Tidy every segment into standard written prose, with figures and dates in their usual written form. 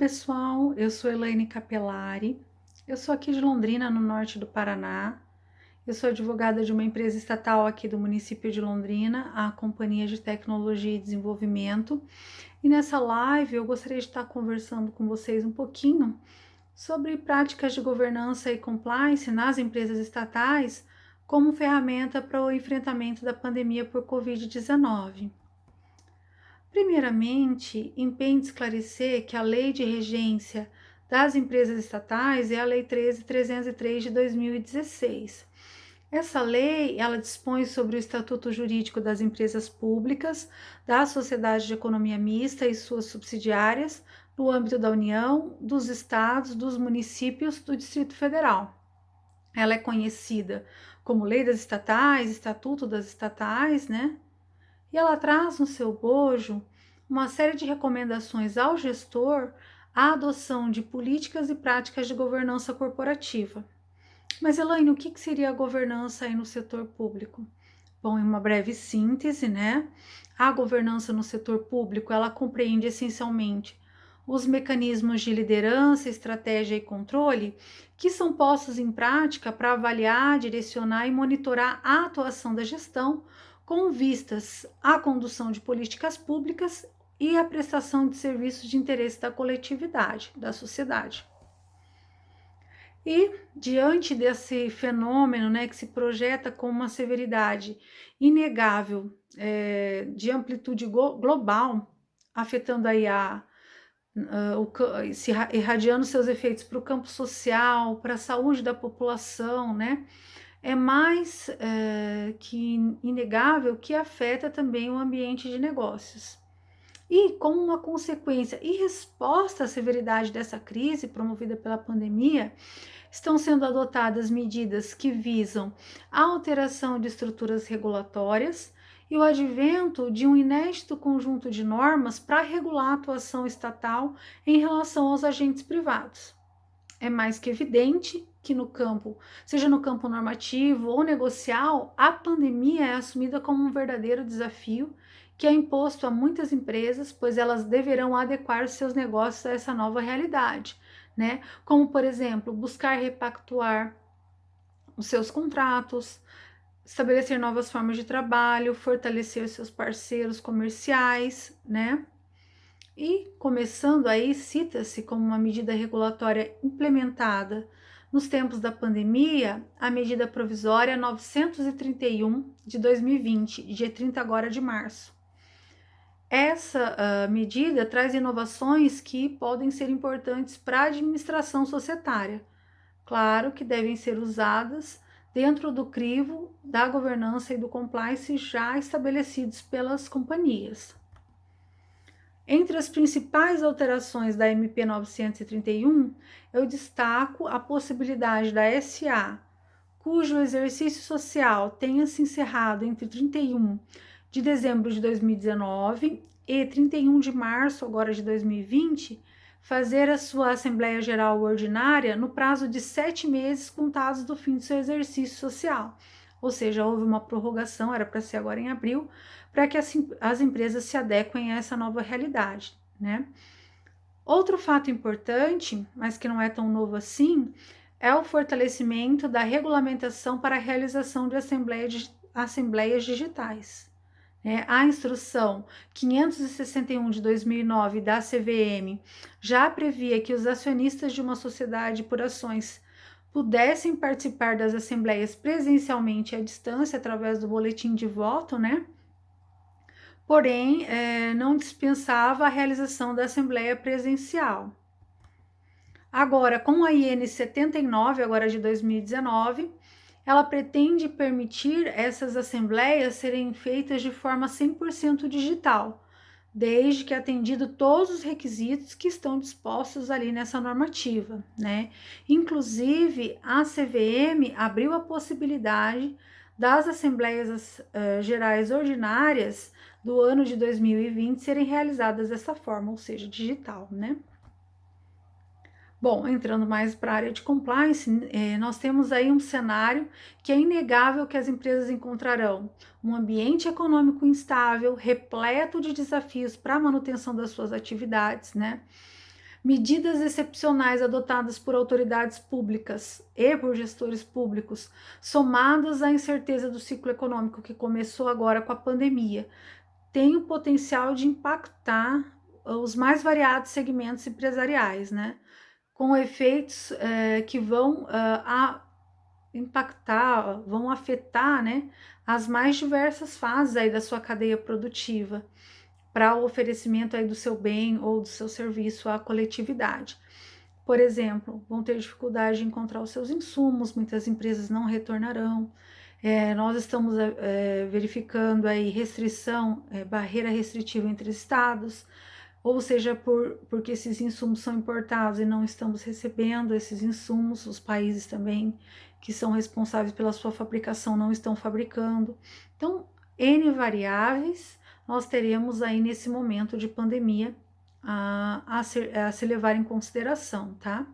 pessoal, eu sou Elaine Capelari, eu sou aqui de Londrina, no norte do Paraná. Eu sou advogada de uma empresa estatal aqui do município de Londrina, a Companhia de Tecnologia e Desenvolvimento. E nessa live eu gostaria de estar conversando com vocês um pouquinho sobre práticas de governança e compliance nas empresas estatais como ferramenta para o enfrentamento da pandemia por Covid-19. Primeiramente, empenho em esclarecer que a Lei de Regência das Empresas Estatais é a Lei 13.303 de 2016. Essa lei, ela dispõe sobre o Estatuto Jurídico das Empresas Públicas, da Sociedade de Economia Mista e suas subsidiárias, no âmbito da União, dos Estados, dos municípios, do Distrito Federal. Ela é conhecida como Lei das Estatais, Estatuto das Estatais, né? E ela traz no seu bojo uma série de recomendações ao gestor a adoção de políticas e práticas de governança corporativa. Mas, Elaine, o que seria a governança aí no setor público? Bom, em uma breve síntese, né? A governança no setor público, ela compreende essencialmente os mecanismos de liderança, estratégia e controle que são postos em prática para avaliar, direcionar e monitorar a atuação da gestão com vistas à condução de políticas públicas e à prestação de serviços de interesse da coletividade, da sociedade. E diante desse fenômeno, né, que se projeta com uma severidade inegável, de amplitude global, afetando aí irradiando seus efeitos para o campo social, para a saúde da população, né? É mais que inegável que afeta também o ambiente de negócios. E como uma consequência e resposta à severidade dessa crise promovida pela pandemia, estão sendo adotadas medidas que visam a alteração de estruturas regulatórias e o advento de um inédito conjunto de normas para regular a atuação estatal em relação aos agentes privados. É mais que evidente que no campo, seja no campo normativo ou negocial, a pandemia é assumida como um verdadeiro desafio que é imposto a muitas empresas, pois elas deverão adequar os seus negócios a essa nova realidade, né? Como, por exemplo, buscar repactuar os seus contratos, estabelecer novas formas de trabalho, fortalecer seus parceiros comerciais, né? E começando aí, cita-se como uma medida regulatória implementada nos tempos da pandemia, a medida provisória 931 de 2020, dia 30 agora de março. Essa medida traz inovações que podem ser importantes para a administração societária. Claro que devem ser usadas dentro do crivo da governança e do compliance já estabelecidos pelas companhias. Entre as principais alterações da MP 931, eu destaco a possibilidade da SA, cujo exercício social tenha se encerrado entre 31 de dezembro de 2019 e 31 de março agora de 2020, fazer a sua Assembleia Geral Ordinária no prazo de 7 meses contados do fim do seu exercício social. Ou seja, houve uma prorrogação, era para ser agora em abril, para que as empresas se adequem a essa nova realidade, né? Outro fato importante, mas que não é tão novo assim, é o fortalecimento da regulamentação para a realização de assembleias digitais. A instrução 561 de 2009 da CVM já previa que os acionistas de uma sociedade por ações pudessem participar das assembleias presencialmente à distância através do boletim de voto, né? Porém, não dispensava a realização da assembleia presencial. Agora, com a IN 79, agora de 2019, ela pretende permitir essas assembleias serem feitas de forma 100% digital, desde que atendido todos os requisitos que estão dispostos ali nessa normativa, né? Inclusive, a CVM abriu a possibilidade das assembleias gerais ordinárias do ano de 2020 serem realizadas dessa forma, ou seja, digital, né? Bom, entrando mais para a área de compliance, nós temos aí um cenário que é inegável que as empresas encontrarão um ambiente econômico instável, repleto de desafios para a manutenção das suas atividades, né? Medidas excepcionais adotadas por autoridades públicas e por gestores públicos, somadas à incerteza do ciclo econômico que começou agora com a pandemia, têm o potencial de impactar os mais variados segmentos empresariais, né? Com efeitos que vão impactar, vão afetar, né, as mais diversas fases aí da sua cadeia produtiva para o oferecimento aí do seu bem ou do seu serviço à coletividade. Por exemplo, vão ter dificuldade de encontrar os seus insumos, muitas empresas não retornarão. Nós estamos verificando aí restrição, barreira restritiva entre estados, ou seja, porque esses insumos são importados e não estamos recebendo esses insumos, os países também que são responsáveis pela sua fabricação não estão fabricando. Então, N variáveis nós teremos aí nesse momento de pandemia a se levar em consideração, tá?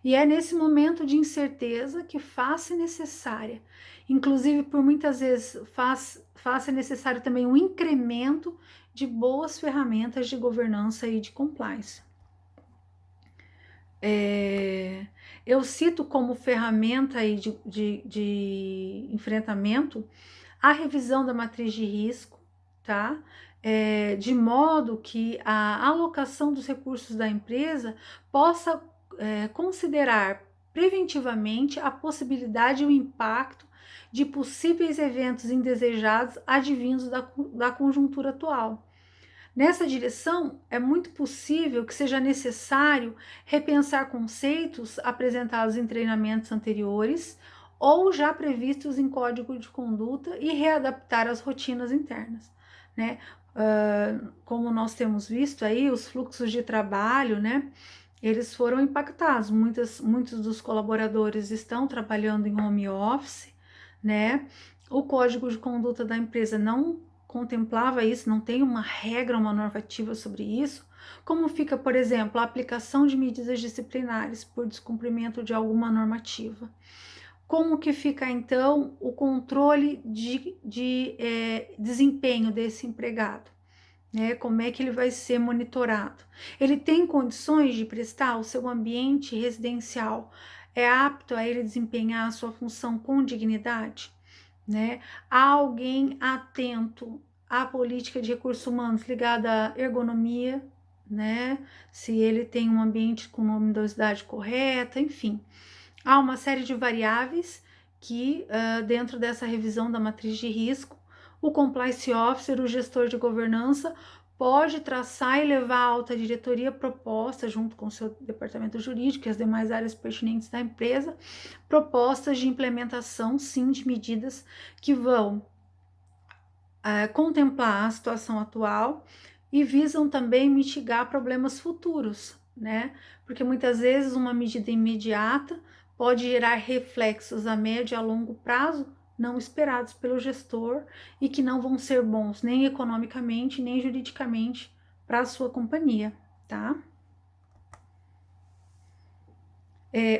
E é nesse momento de incerteza que faz-se necessária, inclusive por muitas vezes faz-se necessário também um incremento de boas ferramentas de governança e de compliance. Eu cito como ferramenta aí de enfrentamento a revisão da matriz de risco, tá? De modo que a alocação dos recursos da empresa possa considerar preventivamente a possibilidade e o impacto de possíveis eventos indesejados advindos da conjuntura atual. Nessa direção, é muito possível que seja necessário repensar conceitos apresentados em treinamentos anteriores ou já previstos em código de conduta e readaptar as rotinas internas, né? Como nós temos visto aí, os fluxos de trabalho, né? Eles foram impactados. Muitos dos colaboradores estão trabalhando em home office, né? O código de conduta da empresa não contemplava isso, não tem uma regra, uma normativa sobre isso. Como fica, por exemplo, a aplicação de medidas disciplinares por descumprimento de alguma normativa? Como que fica, então, o controle de desempenho desse empregado? Como é que ele vai ser monitorado? Ele tem condições de prestar o seu ambiente residencial? É apto a ele desempenhar a sua função com dignidade? Há alguém atento à política de recursos humanos ligada à ergonomia, se ele tem um ambiente com luminosidade correta, enfim. Há uma série de variáveis que, dentro dessa revisão da matriz de risco, o compliance officer, o gestor de governança, pode traçar e levar à alta diretoria proposta, junto com o seu departamento jurídico e as demais áreas pertinentes da empresa, propostas de implementação, sim, de medidas que vão contemplar a situação atual e visam também mitigar problemas futuros, Porque muitas vezes uma medida imediata pode gerar reflexos a médio e a longo prazo não esperados pelo gestor e que não vão ser bons nem economicamente, nem juridicamente para a sua companhia, tá?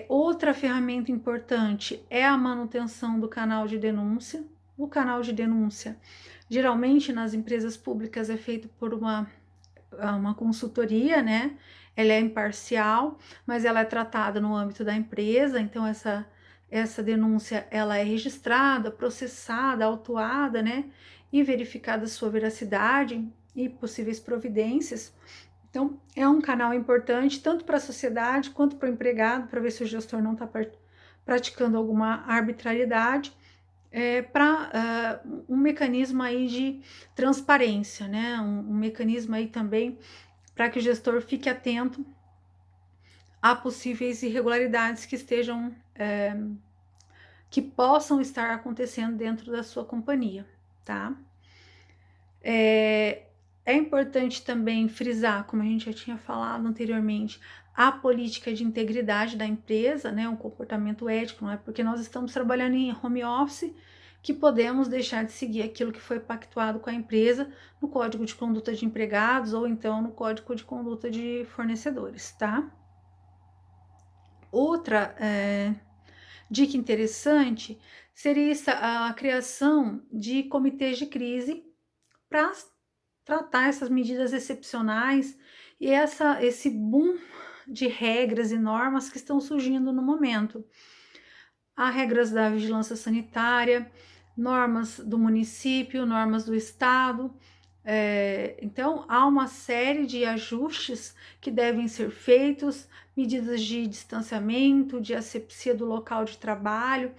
Outra ferramenta importante é a manutenção do canal de denúncia. O canal de denúncia, geralmente nas empresas públicas, é feito por uma consultoria, Ela é imparcial, mas ela é tratada no âmbito da empresa, então essa denúncia ela é registrada, processada, autuada, e verificada a sua veracidade e possíveis providências. Então, é um canal importante tanto para a sociedade quanto para o empregado, para ver se o gestor não está praticando alguma arbitrariedade, para um mecanismo aí de transparência, um mecanismo aí também para que o gestor fique atento a possíveis irregularidades que estejam, que possam estar acontecendo dentro da sua companhia, tá? É importante também frisar, como a gente já tinha falado anteriormente, a política de integridade da empresa, um comportamento ético, não é porque nós estamos trabalhando em home office que podemos deixar de seguir aquilo que foi pactuado com a empresa no Código de Conduta de Empregados ou então no Código de Conduta de Fornecedores, tá? Outra dica interessante seria a criação de comitês de crise para tratar essas medidas excepcionais e esse boom de regras e normas que estão surgindo no momento. Há regras da vigilância sanitária, normas do município, normas do estado. Então, há uma série de ajustes que devem ser feitos, medidas de distanciamento, de asepsia do local de trabalho.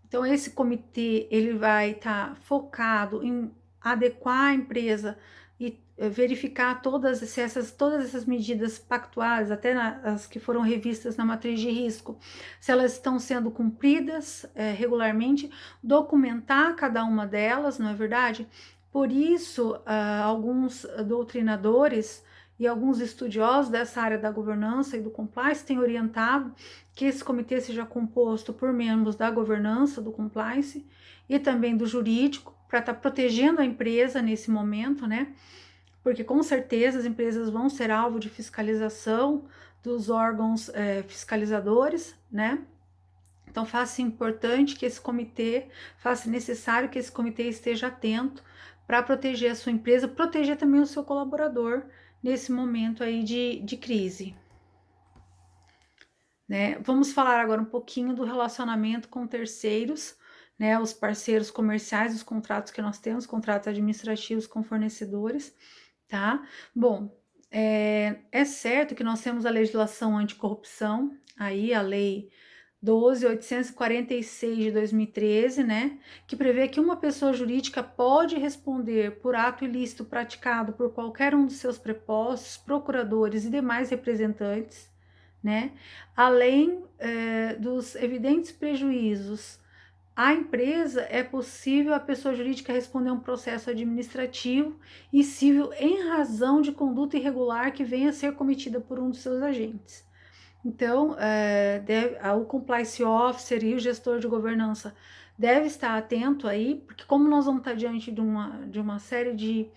Então, esse comitê ele vai estar focado em adequar a empresa e verificar todas essas medidas pactuadas, até as que foram revistas na matriz de risco, se elas estão sendo cumpridas regularmente, documentar cada uma delas, não é verdade? Por isso, alguns doutrinadores e alguns estudiosos dessa área da governança e do compliance têm orientado que esse comitê seja composto por membros da governança, do compliance e também do jurídico, para estar protegendo a empresa nesse momento, né? Porque com certeza as empresas vão ser alvo de fiscalização dos órgãos fiscalizadores, né? Então faça importante que esse comitê, faça necessário que esse comitê esteja atento para proteger a sua empresa, proteger também o seu colaborador nesse momento aí de crise. Né? Vamos falar agora um pouquinho do relacionamento com terceiros, né? Os parceiros comerciais, os contratos que nós temos, contratos administrativos com fornecedores, tá? Bom, é certo que nós temos a legislação anticorrupção, aí a lei 12.846 de 2013, né, que prevê que uma pessoa jurídica pode responder por ato ilícito praticado por qualquer um dos seus prepostos, procuradores e demais representantes, né, além dos evidentes prejuízos à empresa, é possível a pessoa jurídica responder um processo administrativo e civil em razão de conduta irregular que venha a ser cometida por um dos seus agentes. Então, o compliance officer e o gestor de governança deve estar atento aí, porque como nós vamos estar diante de uma série de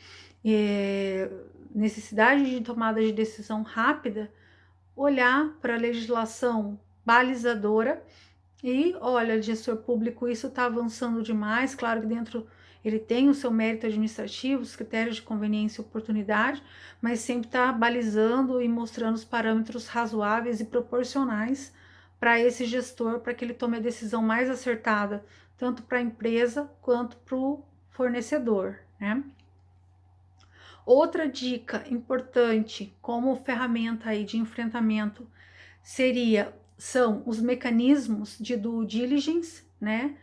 necessidade de tomada de decisão rápida, olhar para a legislação balizadora e, olha, gestor público, isso está avançando demais, claro que dentro ele tem o seu mérito administrativo, os critérios de conveniência e oportunidade, mas sempre está balizando e mostrando os parâmetros razoáveis e proporcionais para esse gestor, para que ele tome a decisão mais acertada, tanto para a empresa quanto para o fornecedor, né? Outra dica importante como ferramenta aí de enfrentamento são os mecanismos de due diligence, né?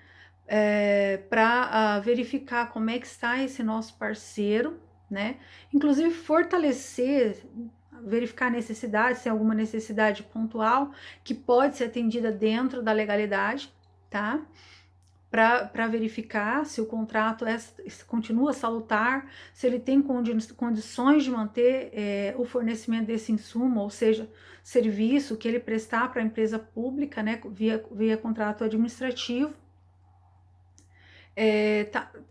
Para verificar como é que está esse nosso parceiro, né? Inclusive fortalecer, verificar necessidade, se tem alguma necessidade pontual que pode ser atendida dentro da legalidade, tá? Para verificar se o contrato continua salutar, se ele tem condições de manter o fornecimento desse insumo, ou seja, serviço que ele prestar para a empresa pública, né, via contrato administrativo.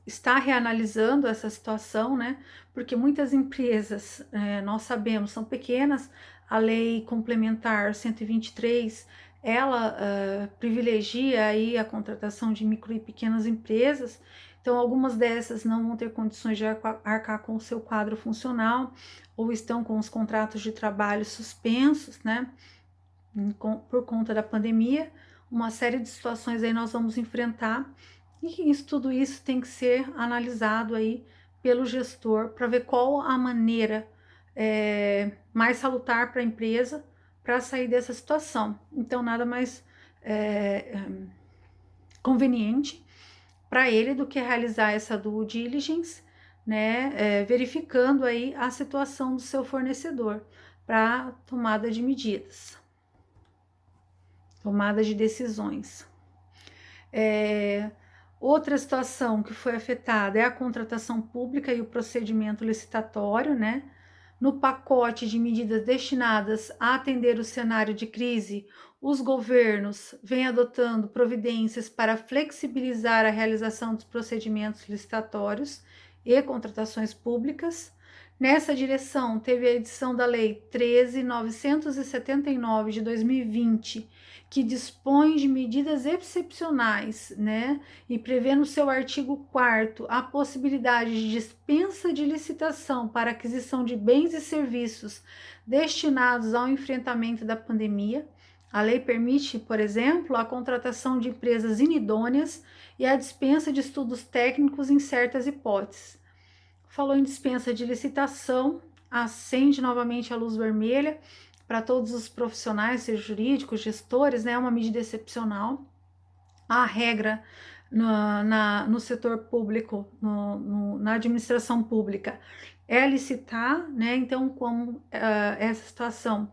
Está reanalisando essa situação, né, porque muitas empresas, nós sabemos, são pequenas. A lei complementar 123, ela privilegia aí a contratação de micro e pequenas empresas, então algumas dessas não vão ter condições de arcar com o seu quadro funcional, ou estão com os contratos de trabalho suspensos, né, por conta da pandemia. Uma série de situações aí nós vamos enfrentar, e tudo isso tem que ser analisado aí pelo gestor para ver qual a maneira mais salutar para a empresa para sair dessa situação. Então, nada mais conveniente para ele do que realizar essa due diligence, né, verificando aí a situação do seu fornecedor para tomada de medidas, tomada de decisões. Outra situação que foi afetada é a contratação pública e o procedimento licitatório, né? No pacote de medidas destinadas a atender o cenário de crise, os governos vêm adotando providências para flexibilizar a realização dos procedimentos licitatórios e contratações públicas. Nessa direção, teve a edição da Lei 13.979 de 2020, que dispõe de medidas excepcionais, né? E prevê no seu artigo 4º a possibilidade de dispensa de licitação para aquisição de bens e serviços destinados ao enfrentamento da pandemia. A lei permite, por exemplo, a contratação de empresas inidôneas e a dispensa de estudos técnicos em certas hipóteses. Falou em dispensa de licitação, acende novamente a luz vermelha para todos os profissionais, sejam jurídicos, gestores, né? É uma medida excepcional. A regra no setor público, na administração pública, é licitar, né? Então, como essa situação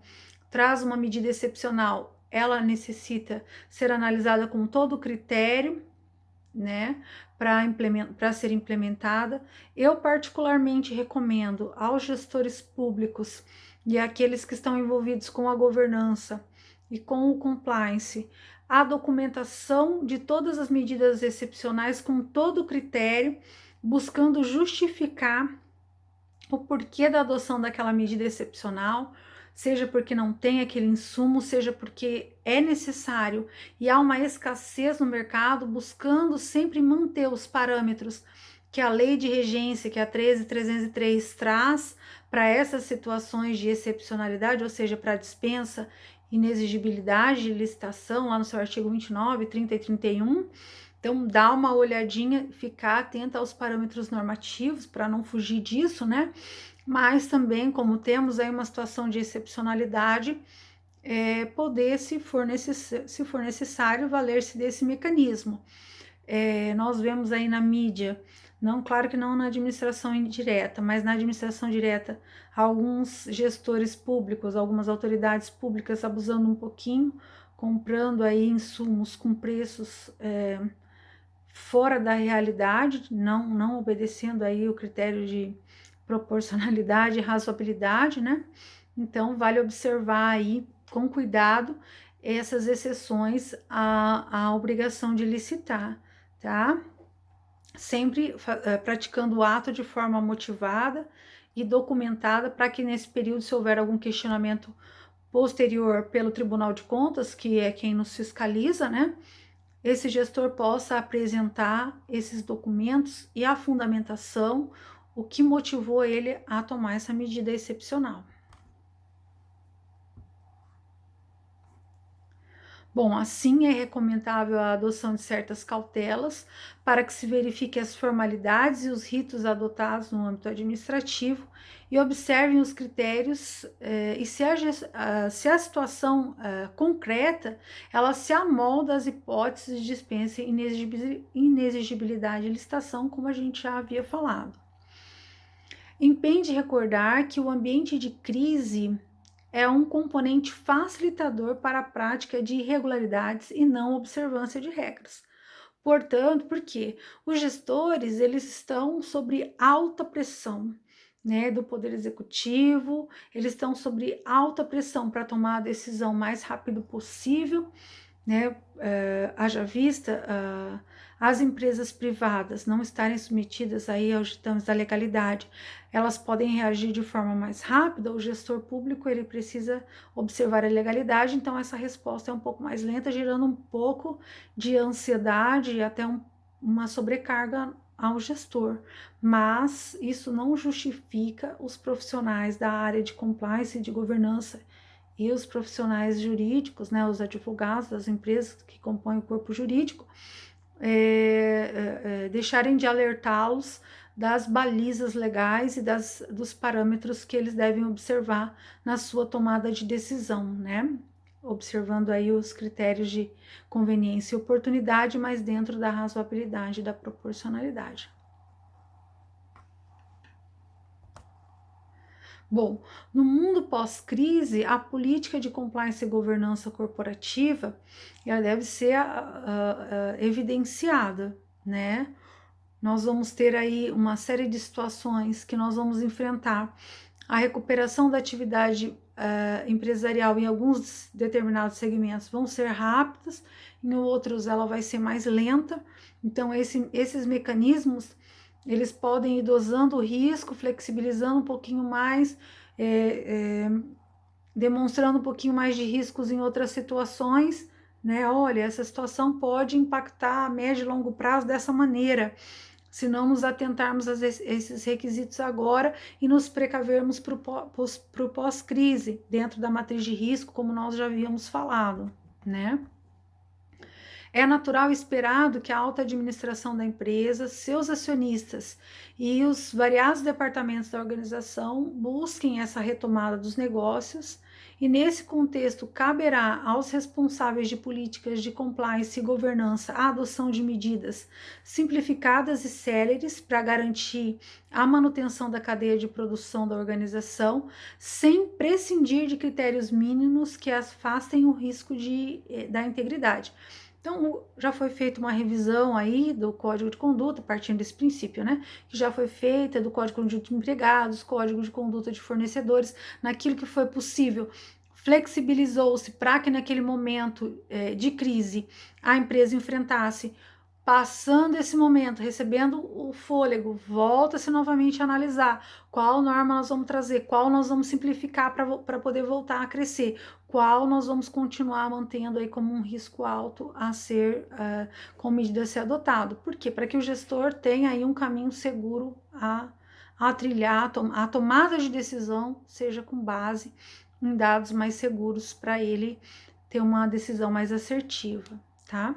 traz uma medida excepcional, ela necessita ser analisada com todo o critério, né, para ser implementada. Eu particularmente recomendo aos gestores públicos e aqueles que estão envolvidos com a governança e com o compliance, a documentação de todas as medidas excepcionais com todo o critério, buscando justificar o porquê da adoção daquela medida excepcional, seja porque não tem aquele insumo, seja porque é necessário e há uma escassez no mercado, buscando sempre manter os parâmetros que a lei de regência, que é a 13.303, traz para essas situações de excepcionalidade, ou seja, para dispensa, inexigibilidade de licitação, lá no seu artigo 29, 30 e 31. Então, dá uma olhadinha, ficar atenta aos parâmetros normativos para não fugir disso, né? Mas também, como temos aí uma situação de excepcionalidade, poder, se for necessário, valer-se desse mecanismo. Nós vemos aí na mídia, não, claro que não na administração indireta, mas na administração direta, alguns gestores públicos, algumas autoridades públicas abusando um pouquinho, comprando aí insumos com preços fora da realidade, não obedecendo aí o critério de proporcionalidade e razoabilidade, né? Então, vale observar aí com cuidado essas exceções à obrigação de licitar, tá? Sempre praticando o ato de forma motivada e documentada, para que nesse período, se houver algum questionamento posterior pelo Tribunal de Contas, que é quem nos fiscaliza, né? Esse gestor possa apresentar esses documentos e a fundamentação, o que motivou ele a tomar essa medida excepcional. Bom, assim é recomendável a adoção de certas cautelas para que se verifique as formalidades e os ritos adotados no âmbito administrativo e observem os critérios e se a situação concreta, ela se amolda às hipóteses de dispensa e inexigibilidade de licitação, como a gente já havia falado. Impende recordar que o ambiente de crise é um componente facilitador para a prática de irregularidades e não observância de regras. Portanto, porque os gestores, eles estão sob alta pressão, né, do Poder Executivo, eles estão sob alta pressão para tomar a decisão mais rápido possível, né, haja vista as empresas privadas não estarem submetidas aí aos ditames da legalidade, elas podem reagir de forma mais rápida. O gestor público, ele precisa observar a legalidade, então essa resposta é um pouco mais lenta, gerando um pouco de ansiedade e até uma sobrecarga ao gestor, mas isso não justifica os profissionais da área de compliance e de governança e os profissionais jurídicos, né, os advogados das empresas que compõem o corpo jurídico, deixarem de alertá-los das balizas legais e dos parâmetros que eles devem observar na sua tomada de decisão, né? Observando aí os critérios de conveniência e oportunidade, mas dentro da razoabilidade e da proporcionalidade. Bom, no mundo pós-crise, a política de compliance e governança corporativa, ela deve ser evidenciada, né? Nós vamos ter aí uma série de situações que nós vamos enfrentar. A recuperação da atividade empresarial em alguns determinados segmentos vão ser rápidas, em outros ela vai ser mais lenta. Então, esses mecanismos eles podem ir dosando o risco, flexibilizando um pouquinho mais, demonstrando um pouquinho mais de riscos em outras situações, né? Olha, essa situação pode impactar a médio e longo prazo dessa maneira, se não nos atentarmos a esses requisitos agora e nos precavermos para o pós-crise, dentro da matriz de risco, como nós já havíamos falado, né? É natural e esperado que a alta administração da empresa, seus acionistas e os variados departamentos da organização busquem essa retomada dos negócios, e nesse contexto caberá aos responsáveis de políticas de compliance e governança a adoção de medidas simplificadas e céleres para garantir a manutenção da cadeia de produção da organização, sem prescindir de critérios mínimos que afastem o risco da integridade. Então, já foi feita uma revisão aí do Código de Conduta, partindo desse princípio, né? Que já foi feita do Código de Conduta de Empregados, Código de Conduta de Fornecedores, naquilo que foi possível. Flexibilizou-se para que naquele momento de crise a empresa enfrentasse. Passando esse momento, recebendo o fôlego, volta-se novamente a analisar qual norma nós vamos trazer, qual nós vamos simplificar para poder voltar a crescer, qual nós vamos continuar mantendo aí como um risco alto a ser, com medida a ser adotado. Por quê? Para que o gestor tenha aí um caminho seguro a trilhar, a tomada de decisão seja com base em dados mais seguros para ele ter uma decisão mais assertiva, tá?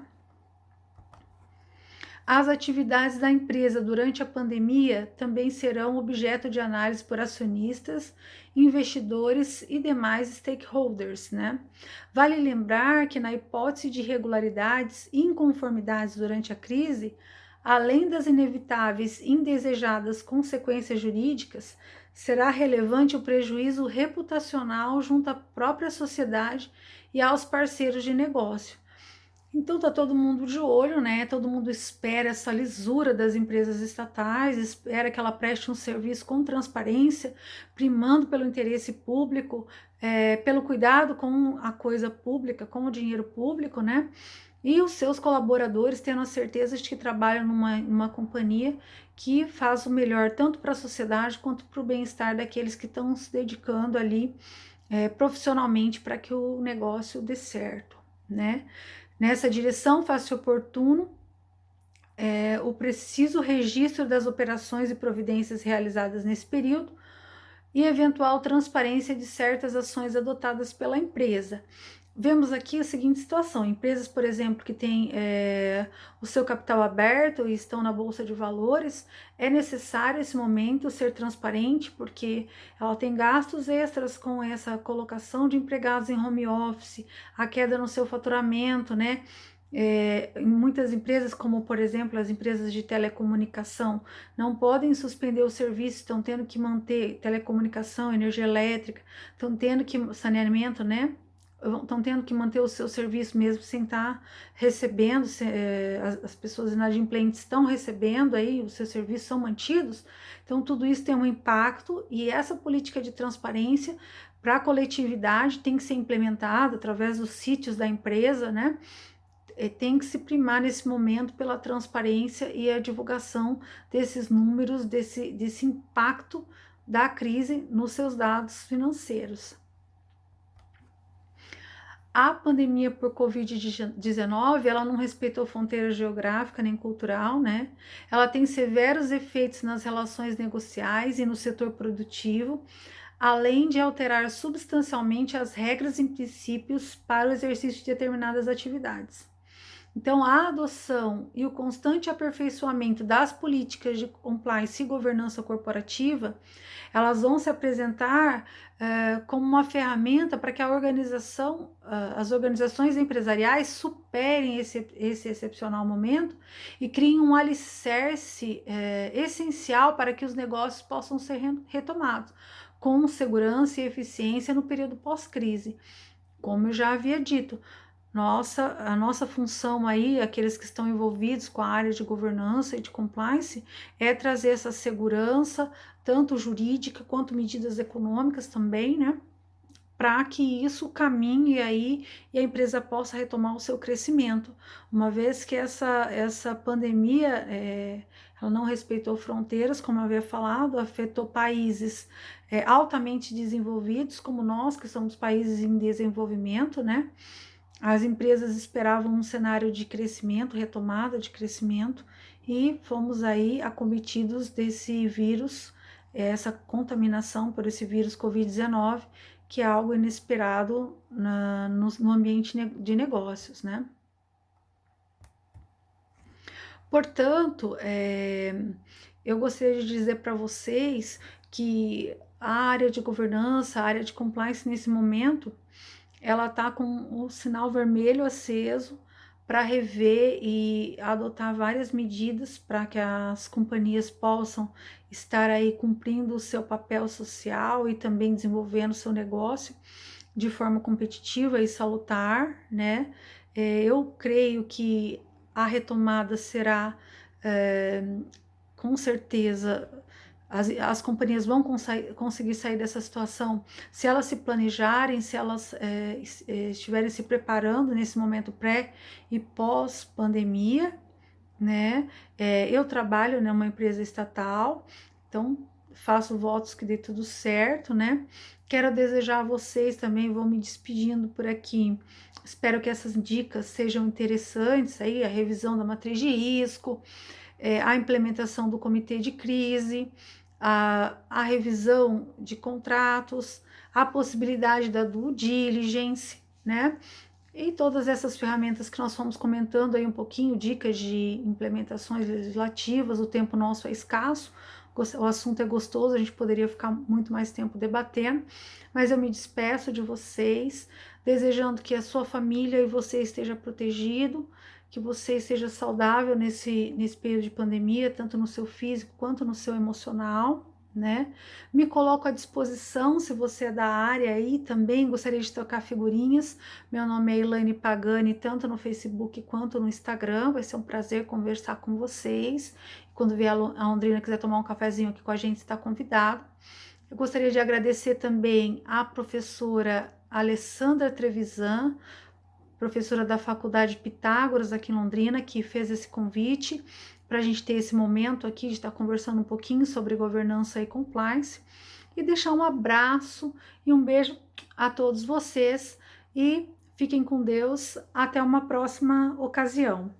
As atividades da empresa durante a pandemia também serão objeto de análise por acionistas, investidores e demais stakeholders, né? Vale lembrar que na hipótese de irregularidades e inconformidades durante a crise, além das inevitáveis e indesejadas consequências jurídicas, será relevante o prejuízo reputacional junto à própria sociedade e aos parceiros de negócio. Então tá todo mundo de olho, né? Todo mundo espera essa lisura das empresas estatais, espera que ela preste um serviço com transparência, primando pelo interesse público, pelo cuidado com a coisa pública, com o dinheiro público, né? E os seus colaboradores tendo a certeza de que trabalham numa companhia que faz o melhor tanto para a sociedade quanto para o bem-estar daqueles que estão se dedicando ali profissionalmente para que o negócio dê certo, né? Nessa direção, faz-se oportuno o preciso registro das operações e providências realizadas nesse período e eventual transparência de certas ações adotadas pela empresa. Vemos aqui a seguinte situação: empresas, por exemplo, que têm o seu capital aberto e estão na Bolsa de Valores, é necessário esse momento ser transparente, porque ela tem gastos extras com essa colocação de empregados em home office, a queda no seu faturamento, né? Em muitas empresas, como por exemplo as empresas de telecomunicação, não podem suspender o serviço, estão tendo que manter telecomunicação, energia elétrica, estão tendo que saneamento, né? Estão tendo que manter o seu serviço mesmo sem estar recebendo, as pessoas inadimplentes estão recebendo aí, os seus serviços são mantidos, então tudo isso tem um impacto, e essa política de transparência para a coletividade tem que ser implementada através dos sítios da empresa, né? Tem que se primar nesse momento pela transparência e a divulgação desses números, desse impacto da crise nos seus dados financeiros. A pandemia por Covid-19, ela não respeitou fronteira geográfica nem cultural, né? Ela tem severos efeitos nas relações negociais e no setor produtivo, além de alterar substancialmente as regras e princípios para o exercício de determinadas atividades. Então, a adoção e o constante aperfeiçoamento das políticas de compliance e governança corporativa, elas vão se apresentar como uma ferramenta para que as organizações empresariais superem esse excepcional momento e criem um alicerce essencial para que os negócios possam ser retomados com segurança e eficiência no período pós-crise. Como eu já havia dito, a nossa função aí, aqueles que estão envolvidos com a área de governança e de compliance, é trazer essa segurança, tanto jurídica quanto medidas econômicas também, né? para que isso caminhe aí e a empresa possa retomar o seu crescimento, uma vez que essa pandemia ela não respeitou fronteiras, como eu havia falado, afetou países altamente desenvolvidos, como nós, que somos países em desenvolvimento, né? As empresas esperavam um cenário de crescimento, retomada de crescimento, e fomos aí acometidos desse vírus, essa contaminação por esse vírus Covid-19, que é algo inesperado no ambiente de negócios, né? Portanto, eu gostaria de dizer para vocês que a área de governança, a área de compliance nesse momento, ela está com o sinal vermelho aceso para rever e adotar várias medidas para que as companhias possam estar aí cumprindo o seu papel social e também desenvolvendo o seu negócio de forma competitiva e salutar, né? Eu creio que a retomada será, com certeza, as companhias vão conseguir sair dessa situação se elas se planejarem, se elas estiverem se preparando nesse momento pré e pós-pandemia, né? Eu trabalho numa empresa estatal, então faço votos que dê tudo certo, né? Quero desejar a vocês também, vou me despedindo por aqui. Espero que essas dicas sejam interessantes aí, a revisão da matriz de risco, a implementação do comitê de crise, a revisão de contratos, a possibilidade da due diligence, né? E todas essas ferramentas que nós fomos comentando aí um pouquinho, dicas de implementações legislativas, o tempo nosso é escasso, o assunto é gostoso, a gente poderia ficar muito mais tempo debatendo, mas eu me despeço de vocês, desejando que a sua família e você esteja protegido, que você esteja saudável nesse período de pandemia, tanto no seu físico quanto no seu emocional, né? Me coloco à disposição se você é da área aí também, gostaria de trocar figurinhas. Meu nome é Elaine Pagani, tanto no Facebook quanto no Instagram. Vai ser um prazer conversar com vocês. Quando vier a Londrina quiser tomar um cafezinho aqui com a gente, está convidado. Eu gostaria de agradecer também à professora Alessandra Trevisan, professora da Faculdade Pitágoras aqui em Londrina, que fez esse convite para a gente ter esse momento aqui de estar conversando um pouquinho sobre governança e compliance, e deixar um abraço e um beijo a todos vocês e fiquem com Deus. Até uma próxima ocasião.